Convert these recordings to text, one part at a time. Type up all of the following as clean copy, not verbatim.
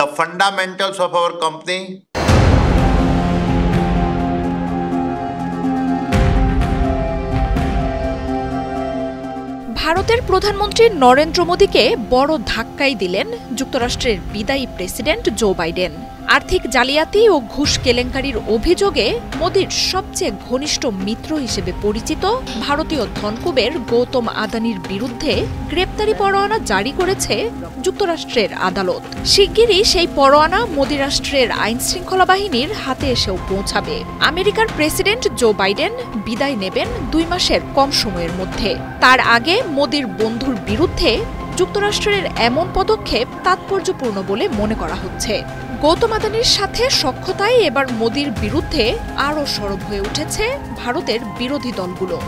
the fundamentals of our company. ভারতের প্রধানমন্ত্রী নরেন্দ্র মোদীকে বড় ধাক্কাই দিলেন যুক্তরাষ্ট্রের বিদায়ী প্রেসিডেন্ট জো বাইডেন। আর্থিক জালিয়াতি ও ঘুষ কেলেঙ্কারির অভিযোগে মোদীর সবচেয়ে ঘনিষ্ঠ মিত্র হিসেবে পরিচিত ভারতীয় ধনকুবের গৌতম আদানির বিরুদ্ধে গ্রেপ্তারি পরোয়ানা জারি করেছে যুক্তরাষ্ট্রের আদালত। শিগগিরই সেই পরোয়ানা মোদী রাষ্ট্রের আইনশৃঙ্খলা বাহিনীর হাতে এসেও পৌঁছাবে। আমেরিকার প্রেসিডেন্ট জো বাইডেন বিদায় নেবেন 2 মাসের কম সময়ের মধ্যে। তার আগে মোদীর বন্ধুর বিরুদ্ধে যুক্তরাষ্ট্রের এমন পদক্ষেপ তাৎপর্যপূর্ণ বলে মনে করা হচ্ছে। গৌতম আদানির সাথে সখ্যতায় এবার মোদীর বিরুদ্ধে আরও সরব হয়ে উঠেছে ভারতের বিরোধী দলগুলো।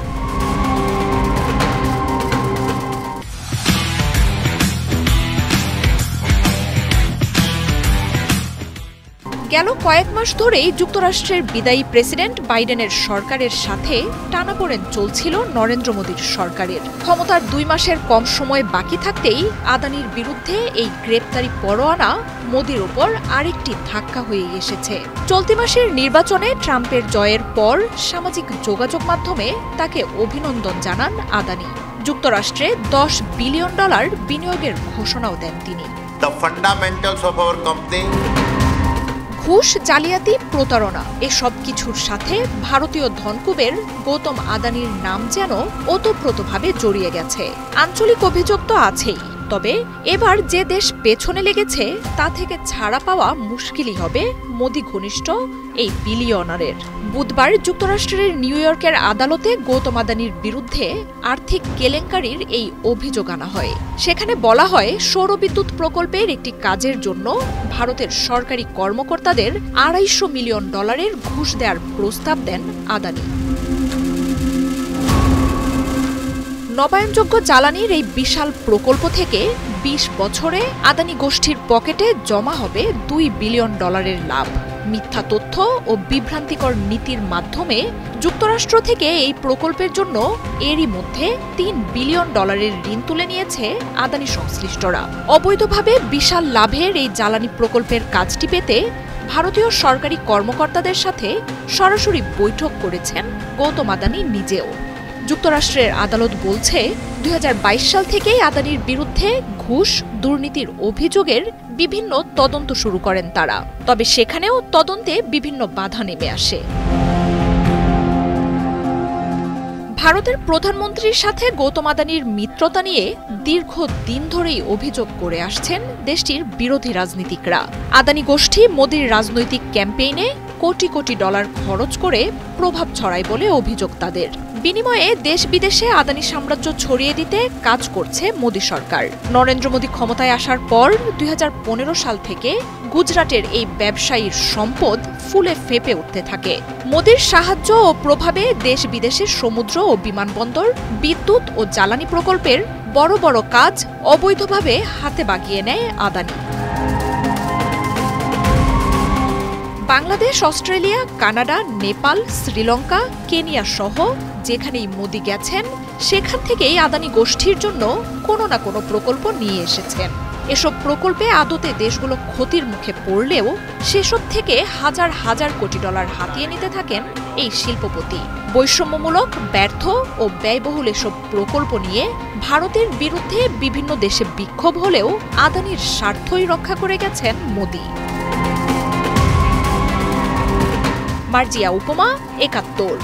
গেল কয়েক মাস ধরেই যুক্তরাষ্ট্রের বিদায়ী প্রেসিডেন্ট বাইডেনের সরকারের সাথে টানাপোড়েন চলছিল নরেন্দ্র মোদীর সরকারের। ক্ষমতার 2 মাসের কম সময় বাকি থাকতেই আদানির বিরুদ্ধে এই গ্রেপ্তারি পরোয়ানা মোদীর ওপর আরেকটি ধাক্কা হয়ে এসেছে। চলতি মাসের নির্বাচনে ট্রাম্পের জয়ের পর সামাজিক যোগাযোগ মাধ্যমে তাকে অভিনন্দন জানান আদানি। যুক্তরাষ্ট্রে $10 বিলিয়ন বিনিয়োগের ঘোষণাও দেন তিনি। The fundamentals of our company. ঘুষ, জালিয়াতি, প্রতারণা এসব কিছুর সাথে ভারতীয় ধনকুবের গৌতম আদানির নাম যেন ওতপ্রোতভাবে জড়িয়ে গেছে। আঞ্চলিক অভিযোগ তো আছেই, তবে এবার যে দেশ পেছনে লেগেছে তা থেকে ছাড়া পাওয়া মুশকিলই হবে মোদী ঘনিষ্ঠ এই বিলিয়নারের। বুধবার যুক্তরাষ্ট্রের নিউ ইয়র্কের আদালতে গৌতম আদানির বিরুদ্ধে আর্থিক কেলেঙ্কারির এই অভিযোগ আনা হয়। সেখানে বলা হয়, সৌরবিদ্যুৎ প্রকল্পের একটি কাজের জন্য ভারতের সরকারি কর্মকর্তাদের $250 মিলিয়ন ঘুষ দেওয়ার প্রস্তাব দেন আদানি। নবায়নযোগ্য জ্বালানির এই বিশাল প্রকল্প থেকে 20 বছরে আদানি গোষ্ঠীর পকেটে জমা হবে $2 বিলিয়ন লাভ। মিথ্যা তথ্য ও বিভ্রান্তিকর নীতির মাধ্যমে যুক্তরাষ্ট্র থেকে এই প্রকল্পের জন্য এরই মধ্যে $3 বিলিয়ন ঋণ তুলে নিয়েছে আদানি সংশ্লিষ্টরা। অবৈধভাবে বিশাল লাভের এই জ্বালানি প্রকল্পের কাজটি পেতে ভারতীয় সরকারি কর্মকর্তাদের সাথে সরাসরি বৈঠক করেছেন গৌতম আদানি নিজেও। যুক্তরাষ্ট্রের আদালত বলছে, 2022 সাল থেকেই আদানির বিরুদ্ধে ঘুষ, দুর্নীতির অভিযোগের বিভিন্ন তদন্ত শুরু করেন তারা। তবে সেখানেও তদন্তে বিভিন্ন বাধা নেমে আসে। ভারতের প্রধানমন্ত্রীর সাথে গৌতম আদানির মিত্রতা নিয়ে দীর্ঘদিন ধরেই অভিযোগ করে আসছেন দেশটির বিরোধী রাজনীতিকরা। আদানি গোষ্ঠী মোদীর রাজনৈতিক ক্যাম্পেইনে কোটি কোটি ডলার খরচ করে প্রভাব ছড়ায় বলে অভিযোগ তাদের। বিনিময়ে দেশ বিদেশে আদানি সাম্রাজ্য ছড়িয়ে দিতে কাজ করছে মোদী সরকার। নরেন্দ্র মোদী ক্ষমতায় আসার পর 2015 সাল থেকে গুজরাটের এই ব্যবসায়ীর সম্পদ ফুলে ফেঁপে উঠতে থাকে। মোদীর সাহায্য ও প্রভাবে দেশ বিদেশের সমুদ্র ও বিমানবন্দর, বিদ্যুৎ ও জ্বালানি প্রকল্পের বড় বড় কাজ অবৈধভাবে হাতে বাগিয়ে নেয় Adani. Bangladesh, Australia, Canada, Nepal, Sri Lanka, Kenya সহ যেখানেই মোদী গেছেন সেখান থেকেই আদানি গোষ্ঠীর জন্য কোনো না কোনো প্রকল্প নিয়ে এসেছেন। এসব প্রকল্পে আদতে দেশগুলো ক্ষতির মুখে পড়লেও সেসব থেকে হাজার হাজার কোটি ডলার হাতিয়ে নিতে থাকেন এই শিল্পপতি। বৈষম্যমূলক, ব্যর্থ ও ব্যয়বহুল এসব প্রকল্প নিয়ে ভারতের বিরুদ্ধে বিভিন্ন দেশে বিক্ষোভ হলেও আদানির স্বার্থই রক্ষা করে গেছেন মোদী। মার্জিয়া উপমা, ৭১।